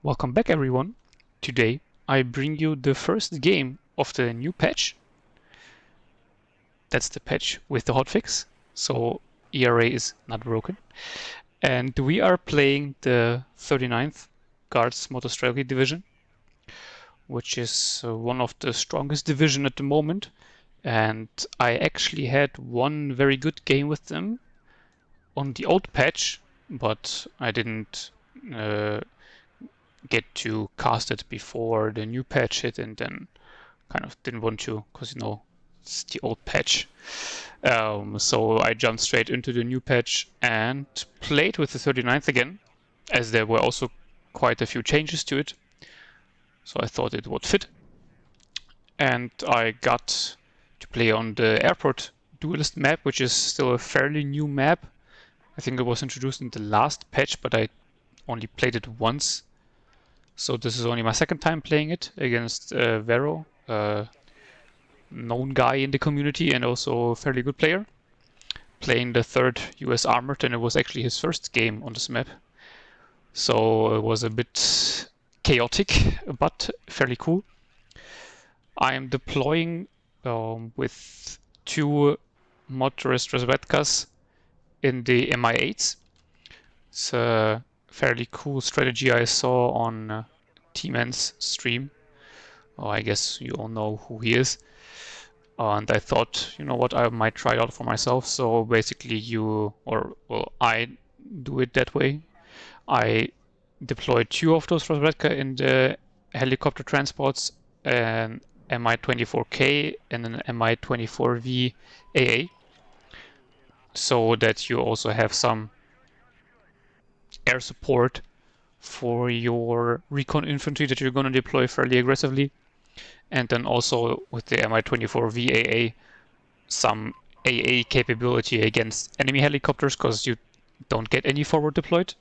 Welcome back everyone. Today I bring you the first game of the new patch. That's the patch with the hotfix, so ERA is not broken. And we are playing the 39th Guards Motostrelki Division, which is one of the strongest division at the moment. And I actually had one very good game with them on the old patch, but I didn't get to cast it before the new patch hit, and then kind of didn't want to because it's the old patch. So I jumped straight into the new patch and played with the 39th again, as there were also quite a few changes to it, so I thought it would fit. And I got to play on the airport duelist map, which is still a fairly new map. I think it was introduced in the last patch, but I only played it once. So this is only my second time playing it against Vero, a known guy in the community and also a fairly good player. Playing the third US Armored, and it was actually his first game on this map. So it was a bit chaotic, but fairly cool. I am deploying with two motorist Razvedkas in the MI8s. It's a fairly cool strategy I saw on T-Man's stream. Oh, I guess you all know who he is. And I thought, you know what, I might try it out for myself. So basically I do it that way. I deploy two of those Razvedka in the helicopter transports, an Mi-24K and an Mi-24V AA, so that you also have some air support for your recon infantry that you're going to deploy fairly aggressively. And then also with the Mi-24V AA, some AA capability against enemy helicopters, because you don't get any forward deployed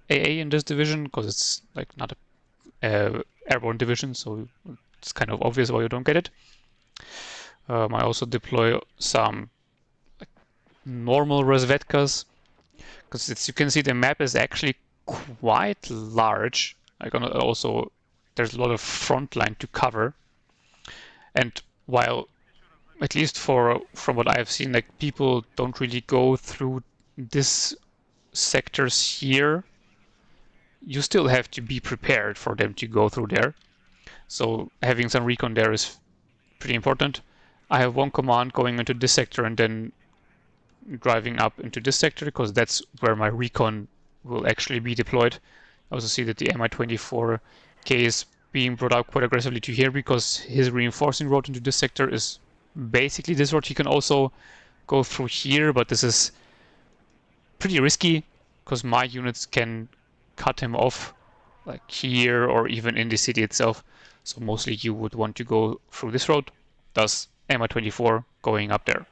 AA in this division, because it's like not a airborne division, so it's kind of obvious why you don't get it. I also deploy some normal Razvedkas, because as you can see, the map is actually quite large. There's a lot of front line to cover, and while at least from what I've seen, like, people don't really go through this sectors here, you still have to be prepared for them to go through there. So having some recon there is pretty important. I have one command going into this sector and then driving up into this sector, because that's where my recon will actually be deployed. I also see that the Mi-24K is being brought up quite aggressively to here, because his reinforcing road into this sector is basically this road. He can also go through here, but this is pretty risky because my units can cut him off like here or even in the city itself. So mostly you would want to go through this road, thus Mi-24 going up there.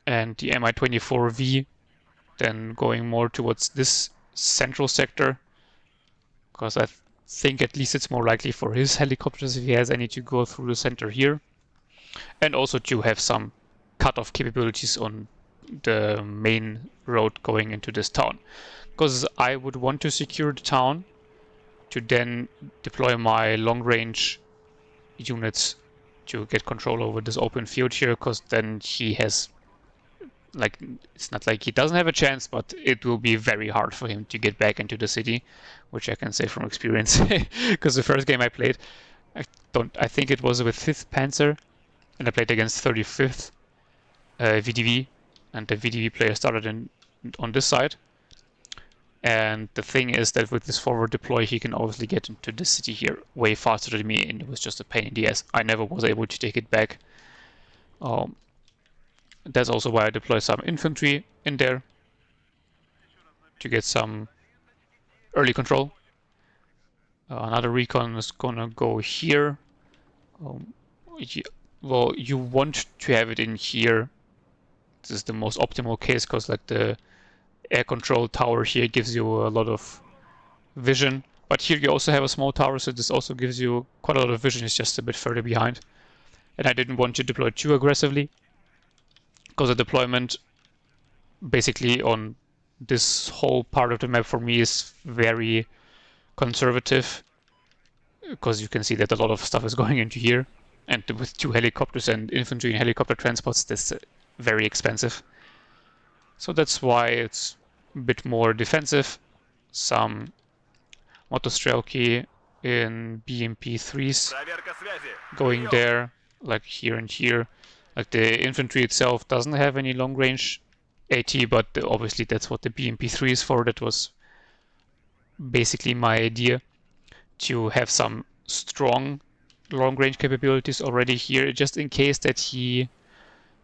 And the Mi-24V then going more towards this central sector, because I think at least it's more likely for his helicopters, if he has any, to go through the center here. And also to have some cut-off capabilities on the main road going into this town, because I would want to secure the town to then deploy my long-range units to get control over this open field here, because then he has, like, it's not like he doesn't have a chance, but it will be very hard for him to get back into the city, which I can say from experience, because the first game I played, I think it was with 5th Panzer, and I played against 35th VDV, and the VDV player started on this side. And the thing is that with this forward deploy, he can obviously get into the city here way faster than me, and it was just a pain in the ass. I never was able to take it back. That's also why I deploy some infantry in there to get some early control. Another recon is gonna go here. Well, you want to have it in here. This is the most optimal case, because like the air control tower here gives you a lot of vision, but here you also have a small tower, so this also gives you quite a lot of vision. It's just a bit further behind, and I didn't want to deploy too aggressively, because the deployment basically on this whole part of the map for me is very conservative, because you can see that a lot of stuff is going into here, and with 2 helicopters and infantry and helicopter transports, this is very expensive. So that's why it's a bit more defensive. Some Motostrelki in BMP3s going there, like here and here. Like the infantry itself doesn't have any long range AT, but obviously that's what the BMP3 is for. That was basically my idea, to have some strong long range capabilities already here, just in case that he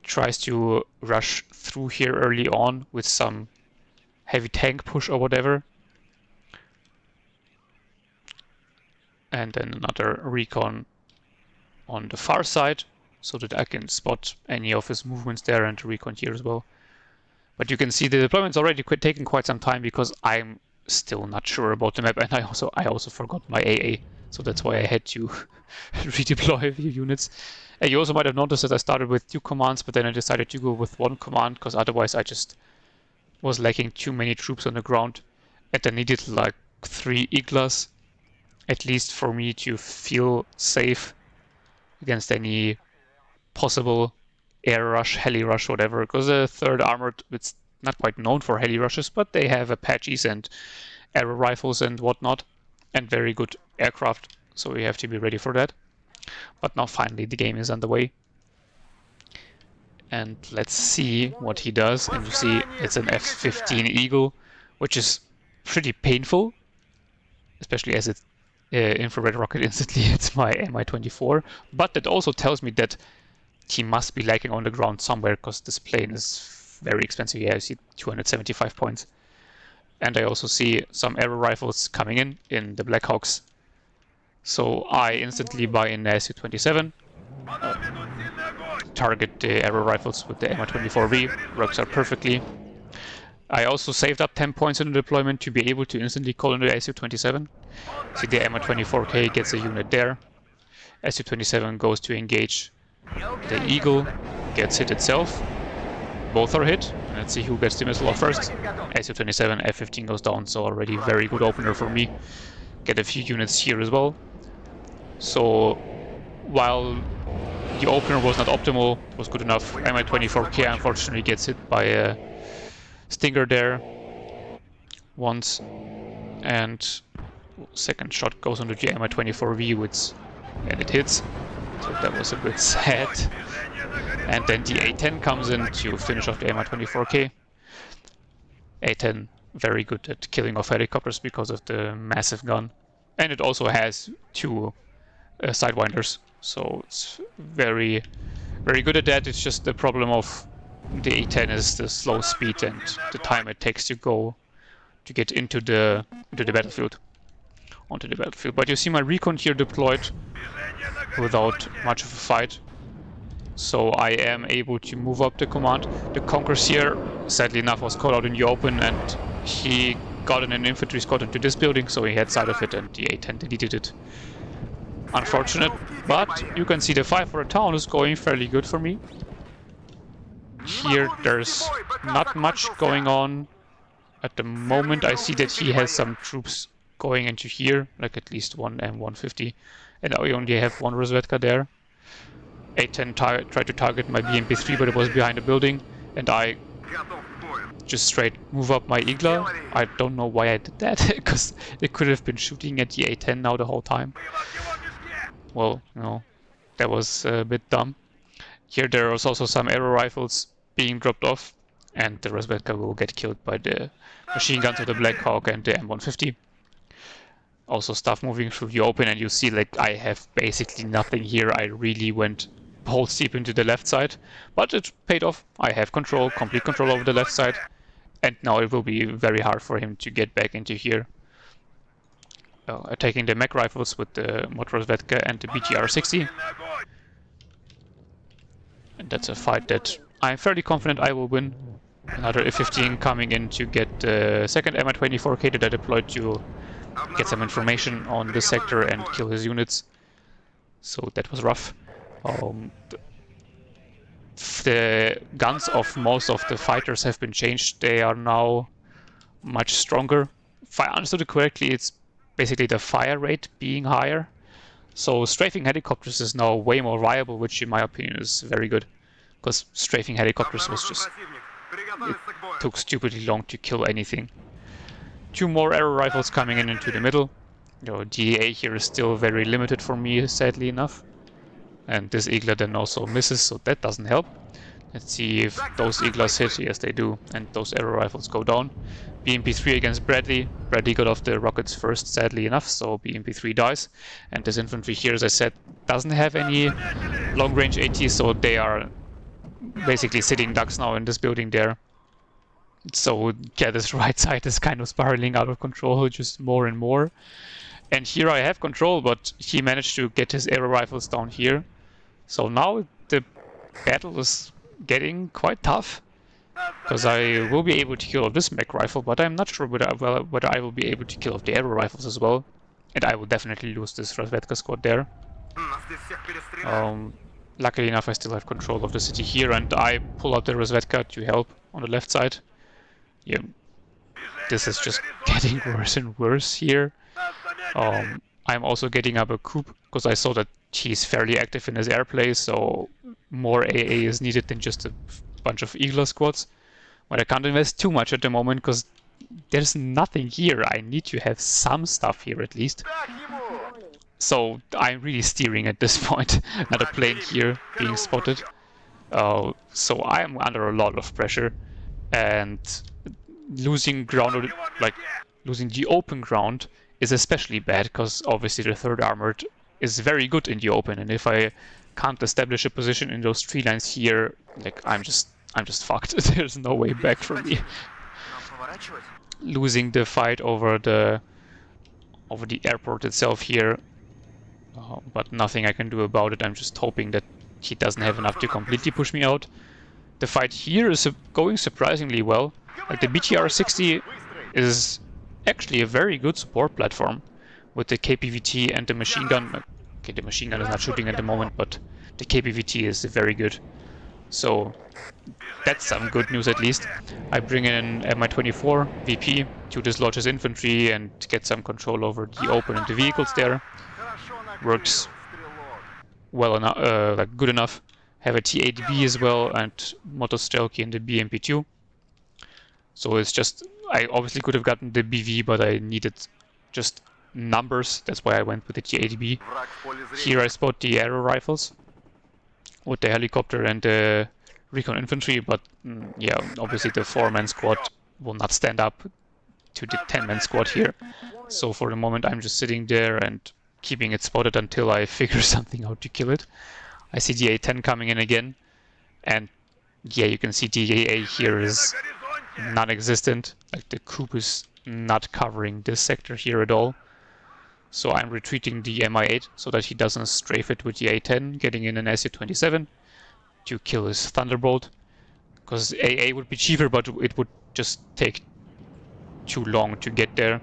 tries to rush through here early on with some heavy tank push or whatever. And then another recon on the far side, so that I can spot any of his movements there, and recon here as well. But you can see the deployment's already taking quite some time, because I'm still not sure about the map, and I also forgot my AA, so that's why I had to redeploy a few units. And you also might have noticed that I started with 2 commands, but then I decided to go with 1 command, because otherwise I just was lacking too many troops on the ground, and I needed like 3 Iglas at least for me to feel safe against any possible air rush, heli rush, whatever. Because the 3rd Armored, it's not quite known for heli rushes, but they have Apaches and arrow rifles and whatnot, and very good aircraft, so we have to be ready for that. But now finally the game is underway. And let's see what he does. And you see it's an F-15 Eagle, which is pretty painful, especially as it infrared rocket instantly hits my Mi-24. But that also tells me that he must be lacking on the ground somewhere, because this plane is very expensive. Yeah, I see 275 points. And I also see some arrow rifles coming in the Black Hawks. So I instantly buy in the Su-27. Target the arrow rifles with the Mi-24V. Works out perfectly. I also saved up 10 points in the deployment to be able to instantly call in the Su-27. See, the Mi-24K gets a unit there. Su-27 goes to engage the Eagle, gets hit itself. Both are hit. Let's see who gets the missile off first. Su-27, F-15 goes down, so already very good opener for me. Get a few units here as well. So while the opener was not optimal, it was good enough. Mi-24K unfortunately gets hit by a Stinger there once, and second shot goes onto the Mi-24V, and it hits. So that was a bit sad. And then the A-10 comes in to finish off the Mi-24K. A-10 very good at killing off helicopters because of the massive gun, and it also has 2 sidewinders, so it's very good at that. It's just the problem of the A-10 is the slow speed and the time it takes to get into the battlefield, onto the battlefield. But you see my recon here deployed without much of a fight, so I am able to move up the command. The Conquerors here, sadly enough, was caught out in the open, and he got in an infantry squad into this building, so he had sight of it, and the A-10 deleted it. Unfortunate, but you can see the fight for a town is going fairly good for me. Here there's not much going on at the moment. I see that he has some troops going into here, like at least 1 M150, and I only have 1 Rozvedka there. A-10 tried to target my BMP-3, but it was behind a building, and I just straight move up my Igla. I don't know why I did that, because it could have been shooting at the A-10 now the whole time. Well, no, that was a bit dumb. Here there was also some arrow rifles being dropped off, and the Rozvedka will get killed by the machine guns of the Black Hawk and the M150. Also stuff moving through the open, and you see like I have basically nothing here. I really went balls deep into the left side, but it paid off. I have control, complete control over the left side, and now it will be very hard for him to get back into here. Attacking the mech rifles with the Motostrelki and the BTR-60. And that's a fight that I'm fairly confident I will win. Another F-15 coming in to get the second Mi-24K that I deployed to get some information on the sector and kill his units. So that was rough. The guns of most of the fighters have been changed. They are now much stronger. If I understood it correctly, it's basically the fire rate being higher. So strafing helicopters is now way more viable, which in my opinion is very good. Because strafing helicopters was just... it took stupidly long to kill anything. 2 more arrow rifles coming in into the middle. DEA here is still very limited for me, sadly enough. And this Eagler then also misses, so that doesn't help. Let's see if those Eaglers hit. Yes, they do. And those arrow rifles go down. BMP-3 against Bradley. Bradley got off the rockets first, sadly enough, so BMP-3 dies. And this infantry here, as I said, doesn't have any long-range AT, so they are basically sitting ducks now in this building there. So yeah, this right side is kind of spiraling out of control, just more and more. And here I have control, but he managed to get his arrow rifles down here. So now the battle is getting quite tough, because I will be able to kill off this mech rifle, but I'm not sure whether I will be able to kill off the arrow rifles as well. And I will definitely lose this Razvedka squad there. Luckily enough, I still have control of the city here, and I pull out the Razvedka to help on the left side. Yeah, this is just getting worse and worse here. I'm also getting up a coup, because I saw that he's fairly active in his airplay, so more AA is needed than just a bunch of Eagler squads. But I can't invest too much at the moment, because there's nothing here. I need to have some stuff here at least. So I'm really steering at this point. Another plane here being spotted. So I am under a lot of pressure, and losing ground, like losing the open ground, is especially bad, because obviously the 3rd Armored is very good in the open, and if I can't establish a position in those 3 lines here, like I'm just fucked. There's no way back for me. Losing the fight over the airport itself here, but nothing I can do about it. I'm just hoping that he doesn't have enough to completely push me out. The fight here is going surprisingly well. Like the BTR-60 is actually a very good support platform with the KPVT and the machine gun. Okay, the machine gun is not shooting at the moment, but the KPVT is very good. So that's some good news at least. I bring in Mi-24 VP to dislodge his infantry and get some control over the open and the vehicles there. Works well enough, like good enough. Have a T-8B as well, and Motostrelki in the BMP-2. So it's just, I obviously could have gotten the BV, but I needed just numbers. That's why I went with the T-8B. Here I spot the arrow rifles with the helicopter and the recon infantry, but yeah, obviously the 4-man squad will not stand up to the 10-man squad here. So for the moment I'm just sitting there and keeping it spotted until I figure something out to kill it. I see the A-10 coming in again, and yeah, you can see the AA here is non-existent. Like the coup is not covering this sector here at all. So I'm retreating the Mi-8 so that he doesn't strafe it with the A-10, getting in an Su-27 to kill his Thunderbolt. Because AA would be cheaper, but it would just take too long to get there.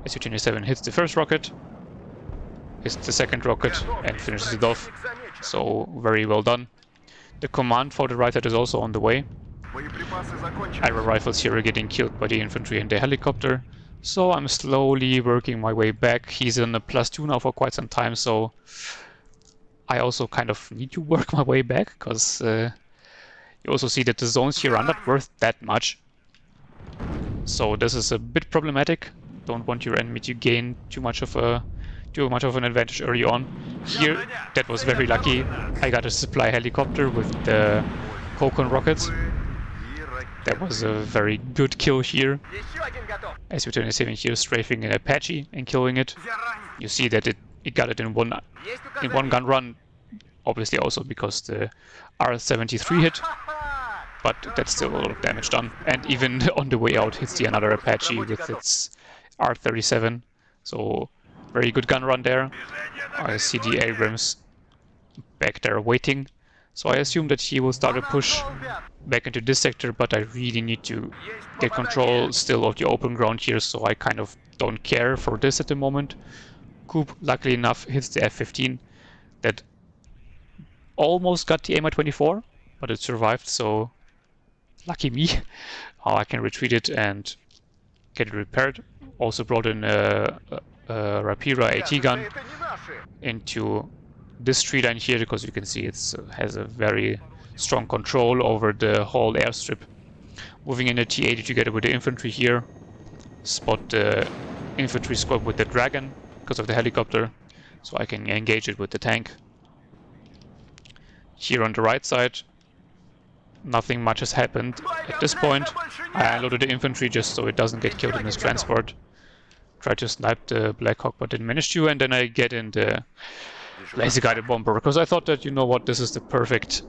Su-27 hits the first rocket, hits the second rocket, and finishes it off. So very well done. The command for the right side is also on the way. Arrow rifles here are getting killed by the infantry and the helicopter. So I'm slowly working my way back. He's in a +2 now for quite some time, so I also kind of need to work my way back, because you also see that the zones here are not worth that much. So this is a bit problematic. Don't want your enemy to gain too much of an advantage early on. Here, that was very lucky. I got a supply helicopter with the Kokon rockets. That was a very good kill here. Su-27 here strafing an Apache and killing it. You see that it got it in one gun run, obviously also because the R-73 hit, but that's still a lot of damage done. And even on the way out hits the another Apache with its R-37. So very good gun run there. I see the Abrams back there waiting. So I assume that he will start a push back into this sector, but I really need to get control still of the open ground here, so I kind of don't care for this at the moment. Coup, luckily enough, hits the F-15 that almost got the Mi-24, but it survived, so lucky me. I can retreat it and get it repaired. Also brought in a Rapira AT gun into this tree line here, because you can see it has a very strong control over the whole airstrip. Moving in a T-80 together with the infantry here. Spot the infantry squad with the Dragon because of the helicopter, so I can engage it with the tank. Here on the right side, nothing much has happened at this point. I unloaded the infantry just so it doesn't get killed in this transport. Tried to snipe the Black Hawk but didn't manage to, and then I get in the laser guided bomber because I thought that, you know what, this is the perfect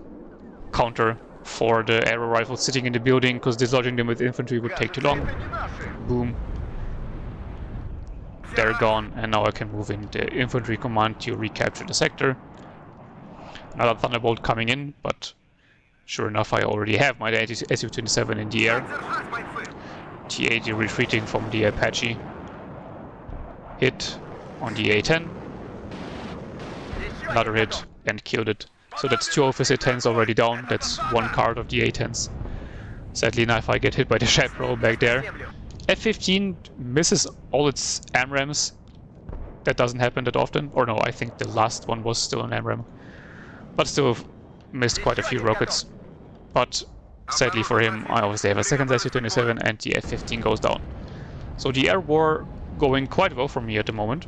counter for the aero rifles sitting in the building, because dislodging them with infantry would take too long. Boom. They're gone, and now I can move in the infantry command to recapture the sector. Another Thunderbolt coming in, but sure enough I already have my Su-27 in the air. T-80 retreating from the Apache. Hit on the A-10. Another hit and killed it. So that's 2 of his A-10s already down. That's 1 card of the A-10s. Sadly enough, I get hit by the Chaparral back there. F-15 misses all its AMRAAMs. That doesn't happen that often. Or no, I think the last one was still an AMRAAM. But still missed quite a few rockets. But sadly for him, I obviously have a second Su-27 and the F-15 goes down. So the air war going quite well for me at the moment.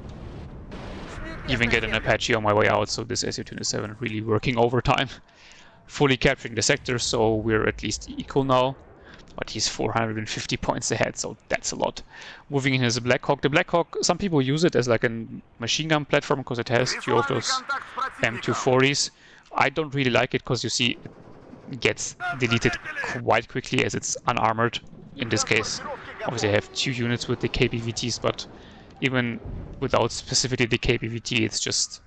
Even get an Apache on my way out, so this Su-27 really working overtime. Fully capturing the sector, so we're at least equal now. But he's 450 points ahead, so that's a lot. Moving in his Black Hawk. The Black Hawk, some people use it as like a machine gun platform because it has 2 of those M240s. I don't really like it because you see it gets deleted quite quickly as it's unarmored. In this case, obviously I have 2 units with the KPVTs, but even without specifically the KPVT, it's just,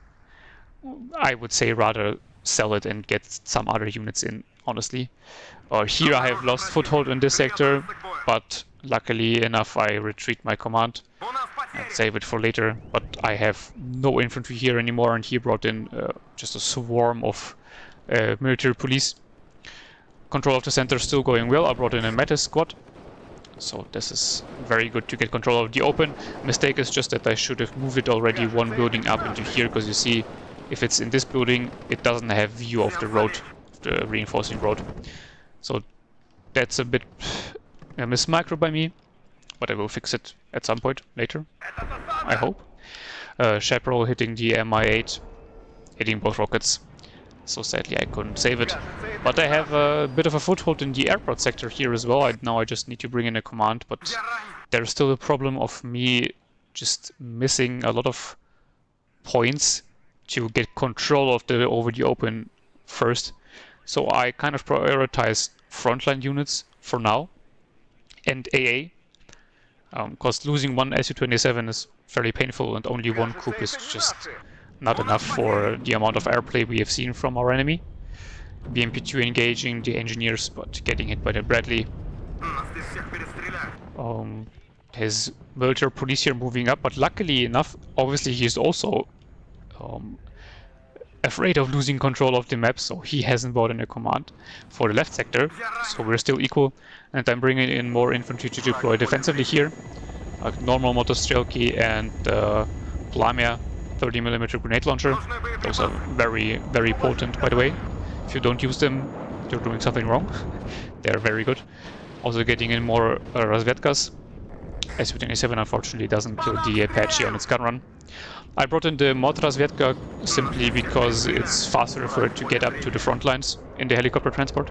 I would say, rather sell it and get some other units in, honestly. Here I have lost foothold in this sector, but luckily enough I retreat my command and save it for later. But I have no infantry here anymore, and he brought in just a swarm of military police. Control of the center still going well. I brought in a Metis squad, so this is very good to get control of the open. Mistake is just that I should have moved it already 1 building up into here, because you see, if it's in this building, it doesn't have view of the road, the reinforcing road. So that's a bit a mismicro by me, but I will fix it at some point later, I hope. Chaparral hitting the Mi-8, hitting both rockets. So sadly I couldn't save it. But I have a bit of a foothold in the airport sector here as well. Now I just need to bring in a command, but there's still a problem of me just missing a lot of points to get control of the over the open first. So I kind of prioritize frontline units for now and AA, because losing 1 Su-27 is fairly painful, and only 1 coup is just not enough for the amount of airplay we have seen from our enemy. BMP-2 engaging the engineers, but getting hit by the Bradley. His military police here moving up, but luckily enough, obviously he's also afraid of losing control of the map, so he hasn't brought in a command for the left sector, so we're still equal. And I'm bringing in more infantry to deploy defensively here. Normal Motostrelki and Plamia 30mm grenade launcher. Those are very, very potent, by the way. If you don't use them, you're doing something wrong. They're very good. Also getting in more Razvedkas. Su-27 unfortunately doesn't kill the Apache on its gun run. I brought in the Mod Razvedka simply because it's faster for it to get up to the front lines in the helicopter transport.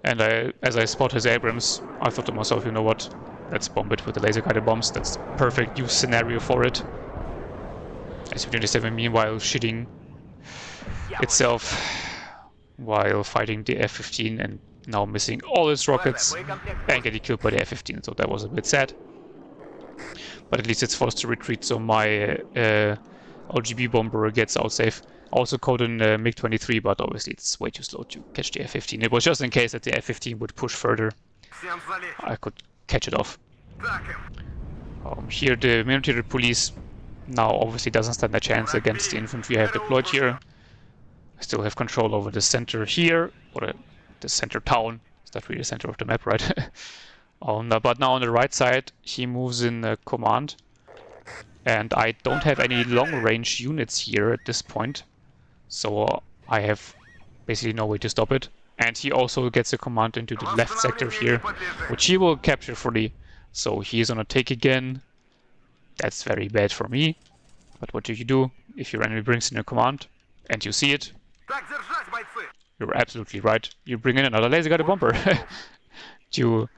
And as I spot his Abrams, I thought to myself, you know what, let's bomb it with the laser guided bombs. That's the perfect use scenario for it. Su-27 meanwhile shitting itself while fighting the F-15 and now missing all its rockets and getting killed by the F-15, so that was a bit sad. But at least it's forced to retreat, so my LGB bomber gets out safe. Also caught in MiG-23, but obviously it's way too slow to catch the F-15. It was just in case that the F-15 would push further, I could catch it off. Here the military police now obviously doesn't stand a chance against the infantry I have deployed here. I still have control over the center here, or the center town. It's not really the center of the map, right? But now on the right side, he moves in command. And I don't have any long-range units here at this point. So I have basically no way to stop it. And he also gets a command into the left sector here, which he will capture fully. So he's on a take again. That's very bad for me. But what do? If your enemy brings in a command and you see it, you're absolutely right. You bring in another laser guided bomber to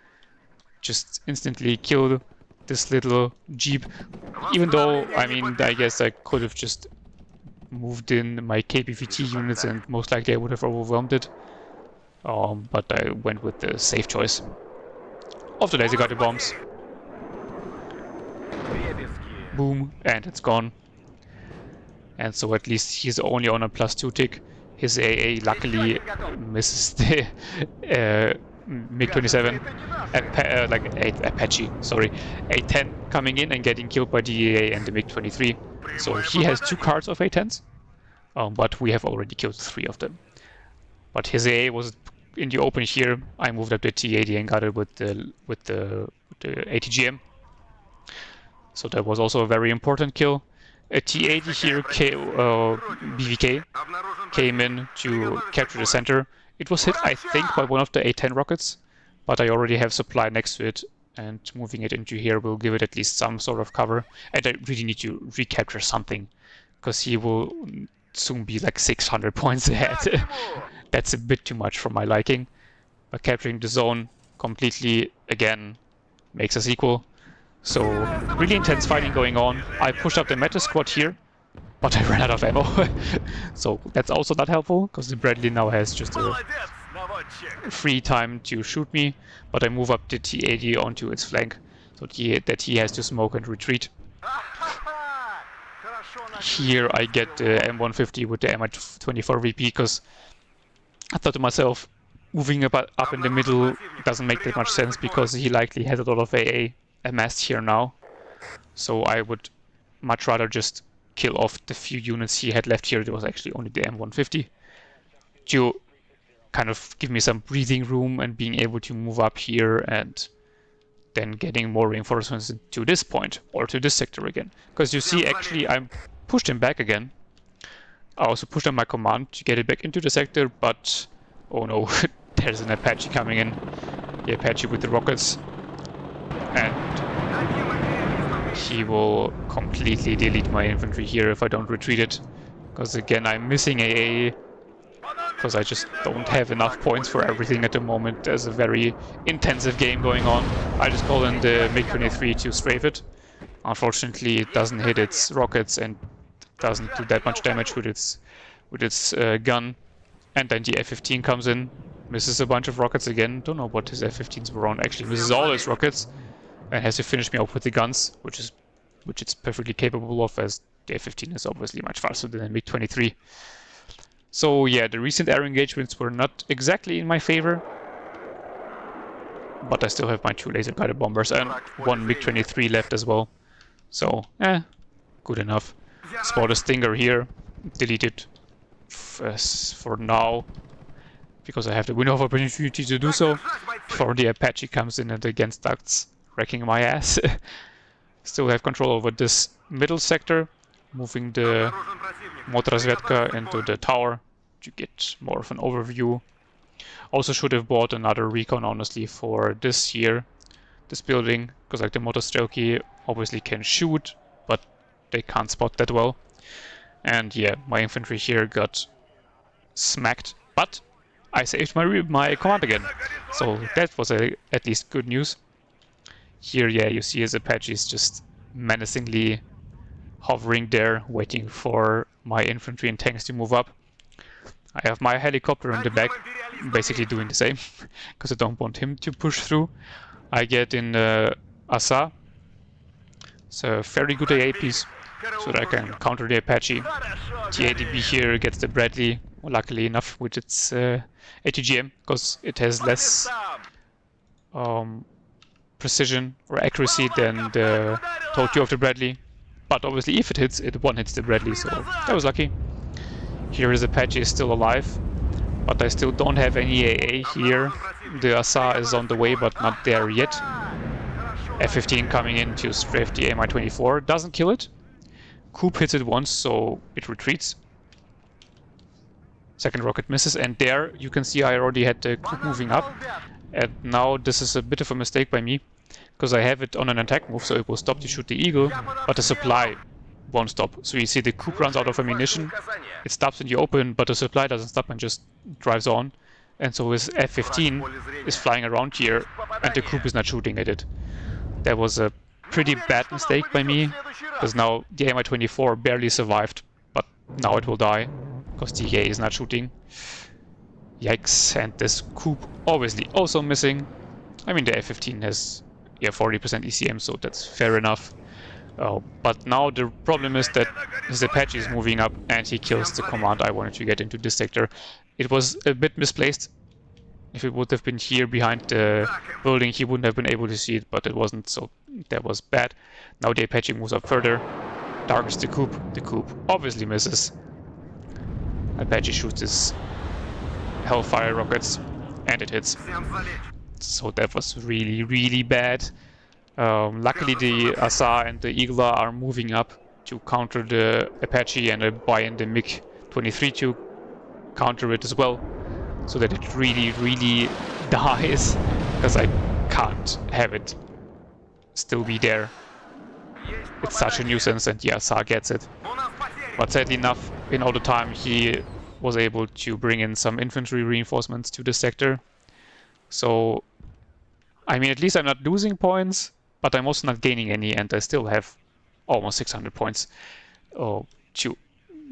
just instantly kill this little jeep. Even though, I mean, I guess I could have just moved in my KPVT units and most likely I would have overwhelmed it. But I went with the safe choice of the laser guided bombs. Boom, and it's gone. And so at least he's only on a +2 tick. His AA luckily misses the MiG-27, Apache, sorry, A-10 coming in and getting killed by the AA and the MiG-23. So he has 2 cards of A-10s, but we have already killed 3 of them. But his AA was in the open here. I moved up the T-80 and got it with the ATGM. So that was also a very important kill. A T-80 here, BVK, came in to capture the center. It was hit, I think, by one of the A-10 rockets, but I already have supply next to it, and moving it into here will give it at least some sort of cover. And I really need to recapture something, because he will soon be like 600 points ahead. That's a bit too much for my liking. But capturing the zone completely, again, makes us equal. So, really intense fighting going on. I pushed up the meta squad here, but I ran out of ammo. So that's also not helpful, because the Bradley now has just a free time to shoot me, but I move up the T-80 onto its flank, so that he has to smoke and retreat. Here I get the M150 with the Mi-24 VP, because I thought to myself, moving up in the middle doesn't make that much sense, because he likely has a lot of AA amassed here now. So I would much rather just kill off the few units he had left here. There was actually only the M150 to kind of give me some breathing room and being able to move up here and then getting more reinforcements to this point or to this sector again. Because you see, actually, I pushed him back again. I also pushed on my command to get it back into the sector, but oh no, there's an Apache coming in. The Apache with the rockets. And he will completely delete my infantry here if I don't retreat it. Because again, I'm missing AA. Because I just don't have enough points for everything at the moment. There's a very intensive game going on. I just call in the MiG-23 to strafe it. Unfortunately, it doesn't hit its rockets and doesn't do that much damage with its gun. And then the F-15 comes in, misses a bunch of rockets again. Don't know what his F-15s were on. Actually, misses all his rockets and has to finish me off with the guns, which it's perfectly capable of, as the F-15 is obviously much faster than the MiG-23. So yeah, the recent air engagements were not exactly in my favor, but I still have my 2 laser guided bombers and 1 MiG-23 left as well. So, good enough. Spot a Stinger here, delete it for now, because I have the window of opportunity to do so before the Apache comes in and again starts wrecking my ass. Still have control over this middle sector, moving the Motostrelka into the tower to get more of an overview. Also should have bought another recon, honestly, for this building, because like the Motostrelki obviously can shoot, but they can't spot that well. And yeah, my infantry here got smacked, but I saved my command again, so that was at least good news. Here, yeah, you see his Apaches just menacingly hovering there, waiting for my infantry and tanks to move up. I have my helicopter in the back, basically doing the same, because I don't want him to push through. I get in Asa. It's a very good AA piece, so that I can counter the Apache. T-80B here gets the Bradley, luckily enough, with its ATGM, because it has less precision or accuracy than the Tokyo of the Bradley. But obviously if it hits, it one-hits the Bradley, so that was lucky. Here is Apache is still alive. But I still don't have any AA here. The Asa is on the way, but not there yet. F-15 coming in to strafe the Mi-24. Doesn't kill it. Coup hits it once, so it retreats. Second rocket misses, and there you can see I already had the coup moving up. And now this is a bit of a mistake by me, because I have it on an attack move, so it will stop to shoot the Eagle, but the supply won't stop. So you see the coup runs out of ammunition, it stops in the open, but the supply doesn't stop and just drives on. And so his F-15 is flying around here, and the coup is not shooting at it. That was a pretty bad mistake by me, because now the Mi-24 barely survived, but now it will die, because the EA is not shooting. Yikes, and this coup obviously also missing. I mean, the F-15 has 40% ECM, so that's fair enough. But now the problem is that his Apache is moving up and he kills the command I wanted to get into this sector. It was a bit misplaced. If it would have been here behind the building, he wouldn't have been able to see it, but it wasn't, so that was bad. Now the Apache moves up further, targets the coup. The coup obviously misses. Apache shoots his Hellfire rockets, and it hits. So that was really, really bad. Luckily the Asa and the Eagle are moving up to counter the Apache, and I buy in the MiG-23 to counter it as well, so that it really, really dies, because I can't have it still be there. It's such a nuisance, and the Asa gets it. But sadly enough, in all the time he was able to bring in some infantry reinforcements to the sector. So, I mean, at least I'm not losing points, but I'm also not gaining any, and I still have almost 600 points to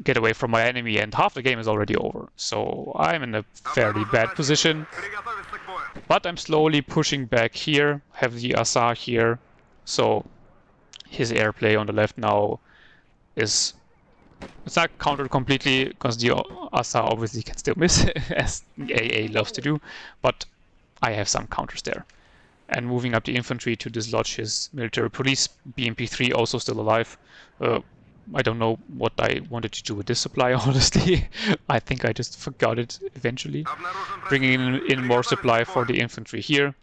get away from my enemy, and half the game is already over. So I'm in a fairly bad position, but I'm slowly pushing back here, have the Asa here, so his airplay on the left now is... It's not countered completely, because the Asa obviously can still miss, as the AA loves to do, but I have some counters there. And moving up the infantry to dislodge his military police. BMP-3 also still alive. I don't know what I wanted to do with this supply, honestly. I think I just forgot it eventually. Bringing in more supply for the infantry here,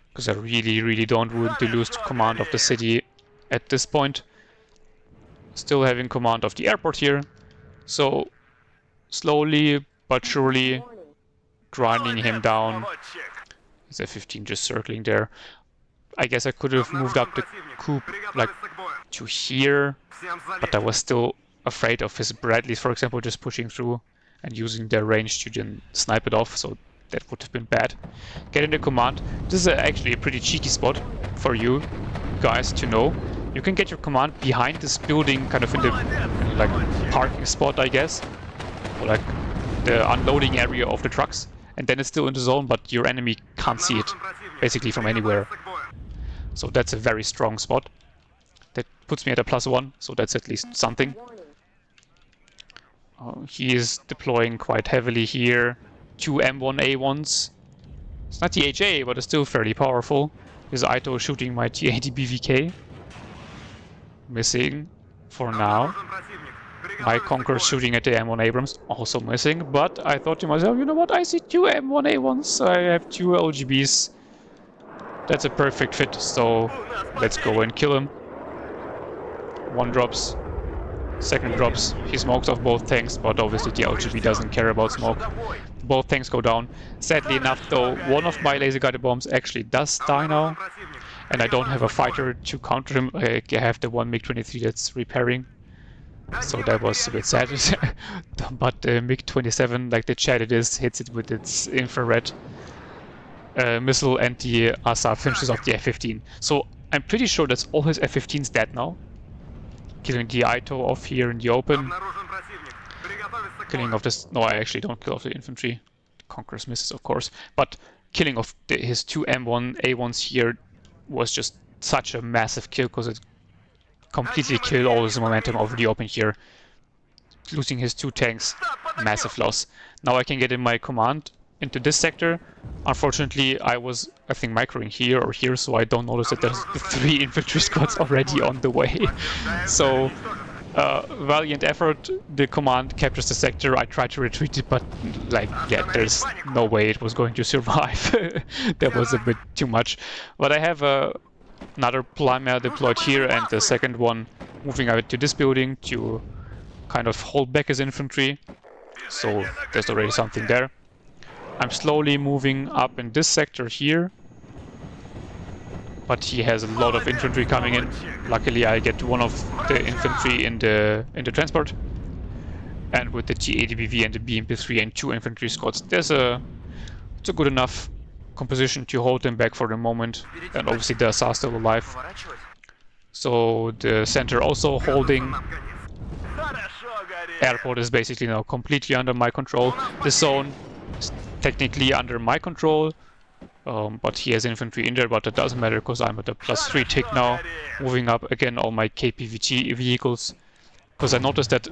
because I really, really don't want to lose command of the city at this point. Still having command of the airport here, so slowly but surely grinding him down. Is F-15 just circling there? I guess I could have moved up the coup like to here, but I was still afraid of his Bradleys, for example, just pushing through and using their range to then snipe it off, so that would have been bad. Getting the command. This is actually a pretty cheeky spot for you guys to know. You can get your command behind this building, kind of in the like parking spot, I guess, or like the unloading area of the trucks, and then it's still in the zone, but your enemy can't see it basically from anywhere. So that's a very strong spot. That puts me at a +1, so that's at least something. He is deploying quite heavily here. 2 M1A1s. It's not the HA, but it's still fairly powerful. His Ito shooting my T-80 BVK. Missing for now. My Conqueror shooting at the M1 Abrams, also missing. But I thought to myself, you know what, I see 2 M1A1s, I have 2 LGBs. That's a perfect fit, so let's go and kill him. One drops. Second drops. He smokes off both tanks, but obviously the LGB doesn't care about smoke. Both tanks go down. Sadly enough though, one of my laser guided bombs actually does die now. And I don't have a fighter to counter him. I have the one MiG-23 that's repairing. So that was a bit sad. But the MiG-27, like the chat it is, hits it with its infrared missile, and the ASA finishes off the F-15. So I'm pretty sure that's all his F-15s dead now. Killing the Ito off here in the open. Killing off this... No, I actually don't kill off the infantry. The Conquerors misses, of course. But killing off his 2 M1A1s here was just such a massive kill, because it completely killed all his momentum over the open here. Losing his 2 tanks, massive loss. Now I can get in my command into this sector. Unfortunately, I think microing here or here, so I don't notice that there's 3 infantry squads already on the way. So Valiant effort. The command captures the sector. I tried to retreat it, but like, yeah, there's no way it was going to survive. That was a bit too much. But I have another primer deployed here, and the second one moving out to this building to kind of hold back his infantry. So there's already something there. I'm slowly moving up in this sector here, but he has a lot of infantry coming in. Luckily, I get one of the infantry in the transport, and with the T-80BV and the BMP-3 and 2 infantry squads, it's a good enough composition to hold them back for the moment. And obviously, the SAR still alive, so the center also holding. Airport is basically now completely under my control. The zone is technically under my control. But he has infantry in there, but that doesn't matter because I'm at a +3 tick now, moving up again all my KPVT vehicles. Because I noticed that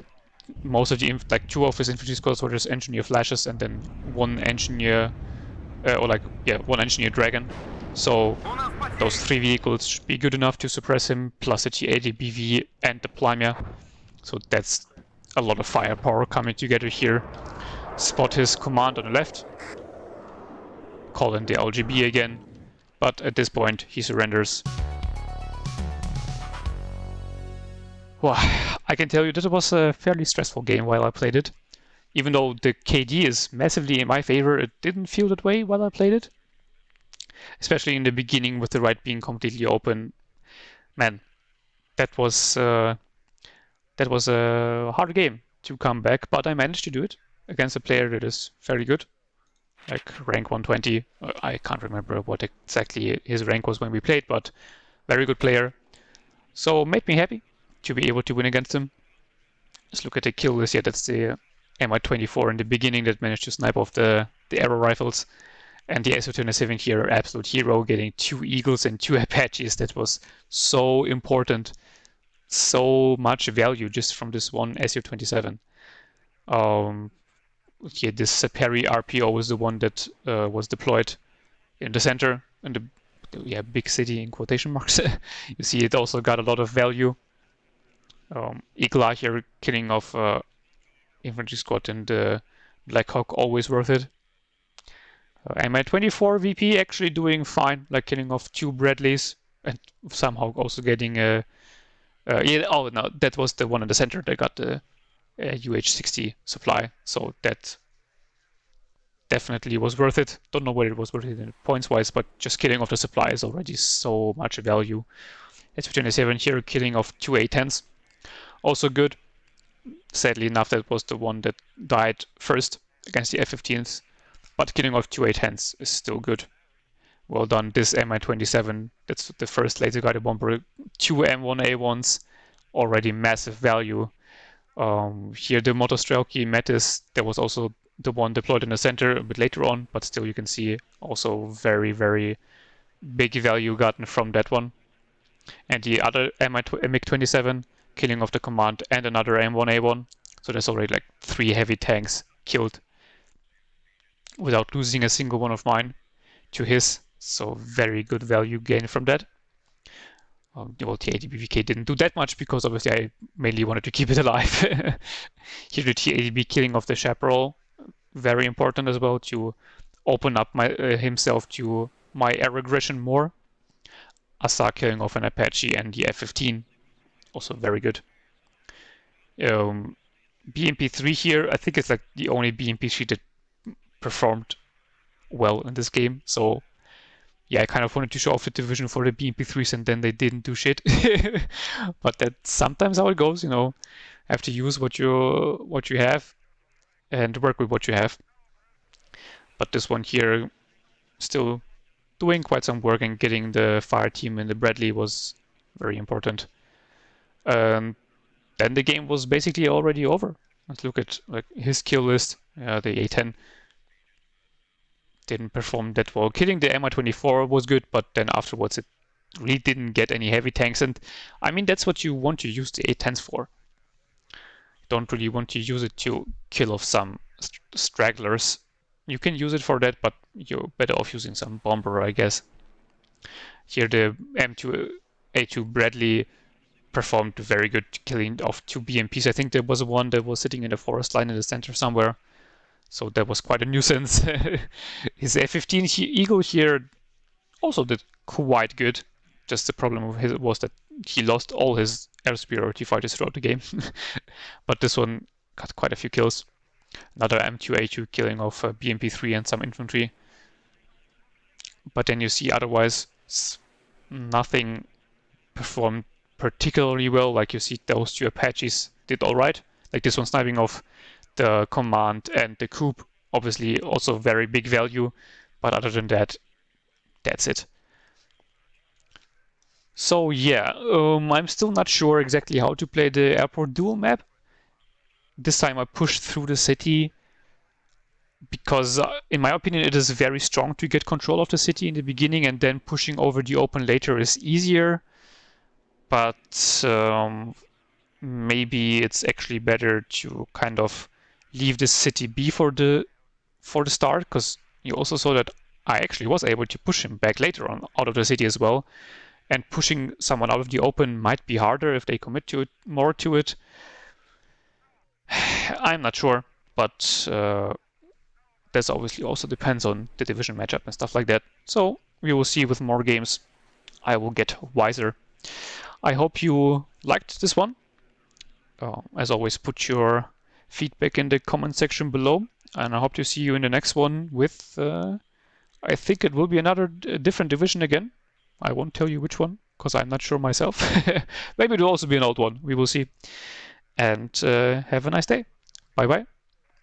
most of the like 2 of his infantry squads were just engineer flashes, and then 1 engineer, one engineer dragon. So those 3 vehicles should be good enough to suppress him, plus the T-80BV and the Plymia. So that's a lot of firepower coming together here. Spot his command on the left. Call in the LGB again, but at this point he surrenders. Well, I can tell you that it was a fairly stressful game while I played it. Even though the KD is massively in my favor, it didn't feel that way while I played it. Especially in the beginning with the right being completely open. Man, that was a hard game to come back, but I managed to do it against a player that is fairly good. Like rank 120. I can't remember what exactly his rank was when we played, but very good player. So made me happy to be able to win against him. Just look at the kill list here. That's the Mi-24 in the beginning that managed to snipe off the arrow rifles. And the Su-27 here, absolute hero, getting 2 Eagles and 2 Apaches. That was so important. So much value just from this one Su-27. Here, this Perry RPO was the one that was deployed in the center, in the big city in quotation marks. You see it also got a lot of value. Igla here killing off infantry squad and the Black Hawk, always worth it. Mi-24 VP actually doing fine, like killing off 2 Bradleys and somehow also getting oh no, that was the one in the center that got the UH-60 supply, so that definitely was worth it. Don't know whether it was worth it in points wise, but just killing off the supply is already so much value. Su-27 here killing off 2 A-10s, also good. Sadly enough, that was the one that died first against the F-15s, but killing off 2 A-10s is still good. Well done. This Mi-27, that's the first laser guided bomber, 2 M1A1s, already massive value. Here the Motostrelki Metis, there was also the one deployed in the center a bit later on, but still you can see also very, very big value gotten from that one. And the other MiG-27 killing off the command and another M1A1. So there's already like 3 heavy tanks killed without losing a single one of mine to his. So very good value gain from that. Well, T-80BVK didn't do that much because obviously I mainly wanted to keep it alive. Here the T-80B killing off the Chaparral, very important as well to open up himself to my air aggression more. Asa killing off an Apache and the F-15, also very good. BMP-3 here, I think it's like the only BMP-3 that performed well in this game, so yeah, I kind of wanted to show off the division for the BMP-3s and then they didn't do shit. But that's sometimes how it goes, you know. Have to use what you have and work with what you have. But this one here still doing quite some work, and getting the fire team in the Bradley was very important. Then the game was basically already over. Let's look at like his kill list. The A-10 didn't perform that well. Killing the Mi-24 was good, but then afterwards it really didn't get any heavy tanks. And I mean, that's what you want to use the A-10s for. You don't really want to use it to kill off some stragglers. You can use it for that, but you're better off using some bomber, I guess. Here the M2A2 Bradley performed very good killing of 2 BMPs. I think there was one that was sitting in the forest line in the center somewhere. So that was quite a nuisance. His F-15 Eagle here also did quite good. Just the problem with his was that he lost all his air superiority fighters throughout the game. But this one got quite a few kills. Another M2A2 killing of BMP-3 and some infantry. But then you see otherwise nothing performed particularly well. Like you see those 2 Apaches did alright. Like this one sniping off the command and the coup, obviously also very big value. But other than that, that's it. So yeah, I'm still not sure exactly how to play the airport duel map. This time I pushed through the city because, in my opinion, it is very strong to get control of the city in the beginning, and then pushing over the open later is easier. But maybe it's actually better to kind of leave the city be for the start, because you also saw that I actually was able to push him back later on out of the city as well. And pushing someone out of the open might be harder if they commit to it more to it. I'm not sure, but this obviously also depends on the division matchup and stuff like that. So we will see with more games. I will get wiser. I hope you liked this one. As always, put your feedback in the comment section below, and I hope to see you in the next one with, I think it will be another different division again. I won't tell you which one, because I'm not sure myself. Maybe it will also be an old one. We will see. And have a nice day. Bye-bye.